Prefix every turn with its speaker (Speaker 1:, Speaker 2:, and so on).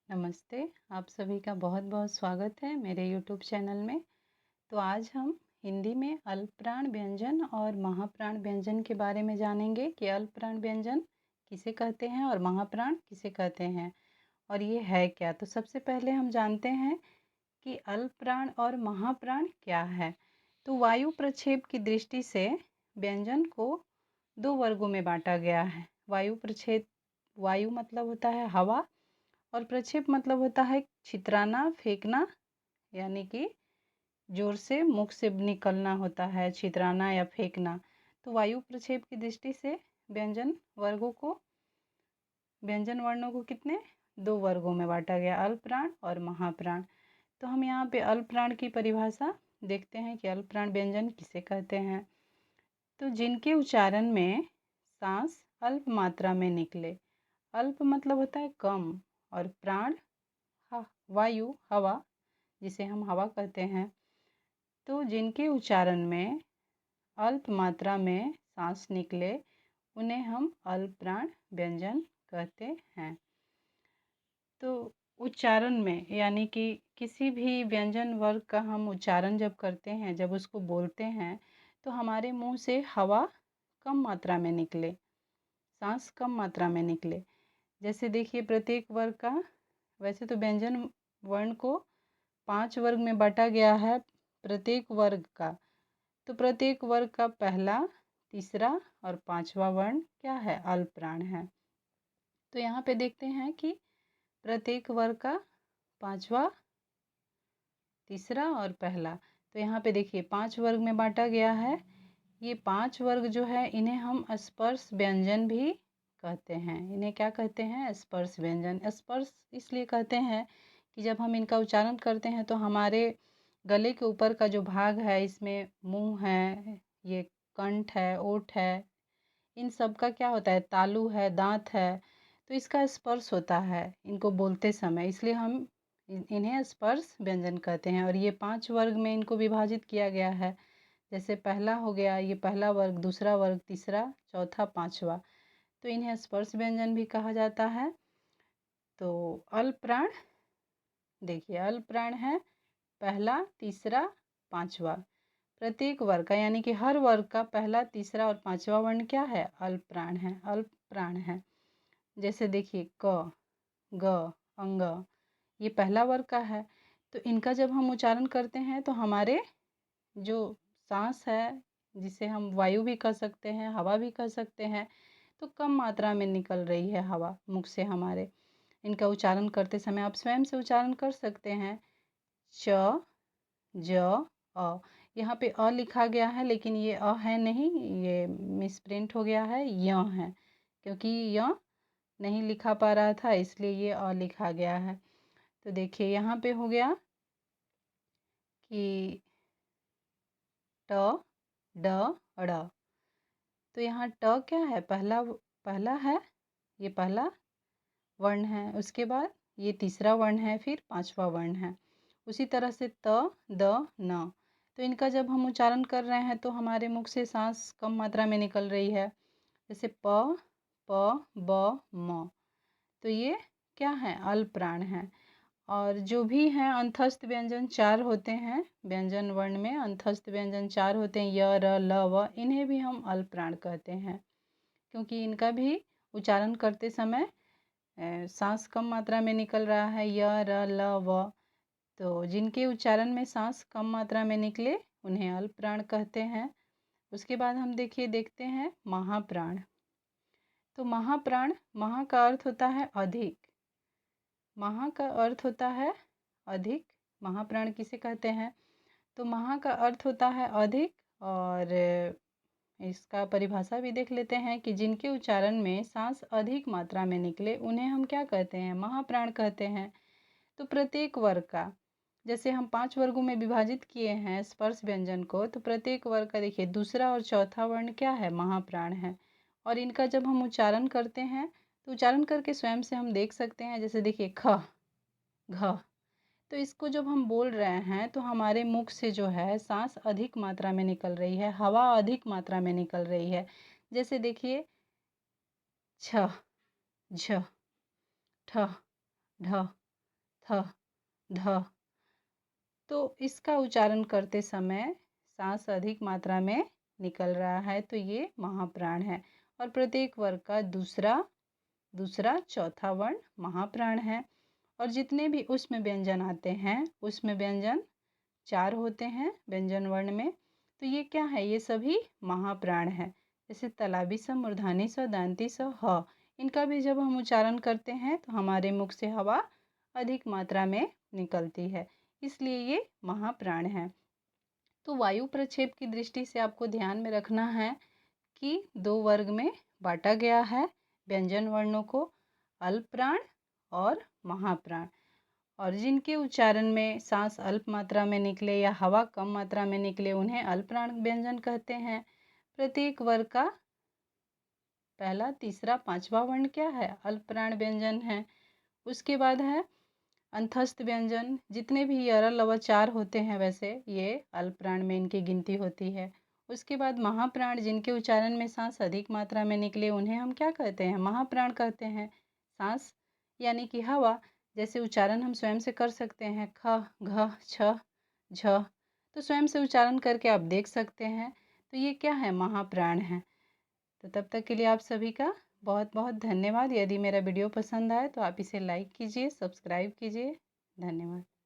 Speaker 1: नमस्ते, आप सभी का बहुत-बहुत स्वागत है मेरे यूट्यूब चैनल में। तो आज हम हिंदी में अल्पप्राण व्यंजन और महाप्राण व्यंजन के बारे में जानेंगे कि अल्पप्राण व्यंजन किसे कहते हैं और महाप्राण किसे कहते हैं और ये है क्या। तो सबसे पहले हम जानते हैं कि अल्पप्राण और महाप्राण क्या है। तो वायु प्रक्षेप की दृष्टि से व्यंजन को दो वर्गों में बांटा गया है। वायु प्रक्षेप, वायु मतलब होता है हवा और प्रक्षेप मतलब होता है छितराना, फेंकना, यानी कि जोर से मुख से निकलना होता है छितराना या फेंकना। तो वायु प्रक्षेप की दृष्टि से व्यंजन व्यंजन वर्णों को कितने दो वर्गों में बांटा गया, अल्पप्राण और महाप्राण। तो हम यहाँ पे अल्पप्राण की परिभाषा देखते हैं कि अल्पप्राण व्यंजन किसे कहते हैं। तो जिनके उच्चारण में सांस अल्प मात्रा में निकले। अल्प मतलब होता है कम और प्राण वायु, हवा, जिसे हम हवा कहते हैं। तो जिनके उच्चारण में अल्प मात्रा में सांस निकले उन्हें हम अल्पप्राण व्यंजन कहते हैं। तो उच्चारण में यानी कि किसी भी व्यंजन वर्ग का हम उच्चारण जब करते हैं, जब उसको बोलते हैं, तो हमारे मुंह से हवा कम मात्रा में निकले, सांस कम मात्रा में निकले। जैसे देखिए प्रत्येक वर्ग का, वैसे तो व्यंजन वर्ण को 5 वर्ग में बांटा गया है प्रत्येक वर्ग का। तो प्रत्येक वर्ग का पहला, तीसरा और पांचवा वर्ण क्या है, अल्पप्राण है। तो यहाँ पे देखते हैं कि प्रत्येक वर्ग का पांचवा, तीसरा और पहला। तो यहाँ पे देखिए 5 वर्ग में बांटा गया है। ये 5 वर्ग जो है इन्हें हम स्पर्श व्यंजन भी कहते हैं। इन्हें क्या कहते हैं, स्पर्श व्यंजन। स्पर्श इसलिए कहते हैं कि जब हम इनका उच्चारण करते हैं तो हमारे गले के ऊपर का जो भाग है, इसमें मुंह है, ये कंठ है, ओठ है, इन सब का क्या होता है, तालू है, दांत है, तो इसका स्पर्श होता है इनको बोलते समय, इसलिए हम इन्हें स्पर्श व्यंजन कहते हैं। और ये 5 वर्ग में इनको विभाजित किया गया है। जैसे पहला हो गया, ये पहला वर्ग, दूसरा वर्ग, तीसरा, चौथा, पांचवा, तो इन्हें स्पर्श व्यंजन भी कहा जाता है। तो अल्पप्राण देखिए, अल्पप्राण है पहला, तीसरा, पांचवा, प्रत्येक वर्ग का, यानी कि हर वर्ग का पहला, तीसरा और पांचवा वर्ण क्या है, अल्पप्राण है, अल्पप्राण है। जैसे देखिए क, ग, अंग, ये पहला वर्ग का है। तो इनका जब हम उच्चारण करते हैं तो हमारे जो सांस है, जिसे हम वायु भी कह सकते हैं, हवा भी कह सकते हैं, तो कम मात्रा में निकल रही है हवा मुख से हमारे। इनका उच्चारण करते समय आप स्वयं से उच्चारण कर सकते हैं, च, ज, अ। यहाँ पे अ लिखा गया है लेकिन ये अ है नहीं, ये मिसप्रिंट हो गया है, य है, क्योंकि य नहीं लिखा पा रहा था इसलिए ये अ लिखा गया है। तो देखिए यहाँ पे हो गया कि ट, ड, ड़। तो यहाँ ट क्या है, पहला है, ये पहला वर्ण है, उसके बाद ये तीसरा वर्ण है, फिर पांचवा वर्ण है। उसी तरह से त, द, न। तो इनका जब हम उच्चारण कर रहे हैं तो हमारे मुख से सांस कम मात्रा में निकल रही है। जैसे प, प, ब, म। तो ये क्या है, अल्पप्राण है। और जो भी हैं अंतस्थ व्यंजन 4 होते हैं, व्यंजन वर्ण में अंतस्थ व्यंजन 4 होते हैं, य, र, ल, व, इन्हें भी हम अल्पप्राण कहते हैं, क्योंकि इनका भी उच्चारण करते समय सांस कम मात्रा में निकल रहा है, य, र, ल, व। तो जिनके उच्चारण में सांस कम मात्रा में निकले उन्हें अल्पप्राण कहते हैं। उसके बाद हम देखते हैं महाप्राण। तो महाप्राण, महा का अर्थ होता है अधिक, महा का अर्थ होता है अधिक। महाप्राण किसे कहते हैं, तो महा का अर्थ होता है अधिक। और इसका परिभाषा भी देख लेते हैं कि जिनके उच्चारण में सांस अधिक मात्रा में निकले उन्हें हम क्या कहते हैं, महाप्राण कहते हैं। तो प्रत्येक वर्ग का, जैसे हम 5 वर्गों में विभाजित किए हैं स्पर्श व्यंजन को, तो प्रत्येक वर्ग का देखिए दूसरा और चौथा वर्ण क्या है, महाप्राण है। और इनका जब हम उच्चारण करते हैं तो उच्चारण करके स्वयं से हम देख सकते हैं। जैसे देखिए ख, घ, तो इसको जब हम बोल रहे हैं तो हमारे मुख से जो है सांस अधिक मात्रा में निकल रही है, हवा अधिक मात्रा में निकल रही है। जैसे देखिए छ, झ, ठ, ढ, थ, ध। तो इसका उच्चारण करते समय सांस अधिक मात्रा में निकल रहा है, तो ये महाप्राण है। और प्रत्येक वर्ग का दूसरा चौथा वर्ण महाप्राण है। और जितने भी उसमें व्यंजन आते हैं, उसमें व्यंजन 4 होते हैं व्यंजन वर्ण में। तो ये क्या है? ये सभी महाप्राण है। जैसे तलाबी स, मूर्धानी स, दांती स, ह। इनका भी जब हम उच्चारण करते हैं तो हमारे मुख से हवा अधिक मात्रा में निकलती है, इसलिए ये महाप्राण है। तो वायु प्रक्षेप की दृष्टि से आपको ध्यान में रखना है कि 2 वर्ग में बांटा गया है व्यंजन वर्णों को, अल्प प्राण और महाप्राण। और जिनके उच्चारण में सांस अल्प मात्रा में निकले या हवा कम मात्रा में निकले, उन्हें अल्प प्राण व्यंजन कहते हैं। प्रत्येक वर्ग का पहला, तीसरा, पांचवा वर्ण क्या है? अल्प प्राण व्यंजन है। उसके बाद है अंतस्थ व्यंजन। जितने भी ये अरल लव 4 होते हैं, वैसे ये अल्प प्राण में इनकी गिनती होती है। उसके बाद महाप्राण, जिनके उच्चारण में सांस अधिक मात्रा में निकले, उन्हें हम क्या कहते हैं? महाप्राण कहते हैं। सांस यानी कि हवा जैसे उच्चारण हम स्वयं से कर सकते हैं, ख, घ, छ, झ। तो स्वयं से उच्चारण करके आप देख सकते हैं। तो ये क्या है? महाप्राण है। तो तब तक के लिए आप सभी का बहुत बहुत धन्यवाद। यदि मेरा वीडियो पसंद आए तो आप इसे लाइक कीजिए, सब्सक्राइब कीजिए। धन्यवाद।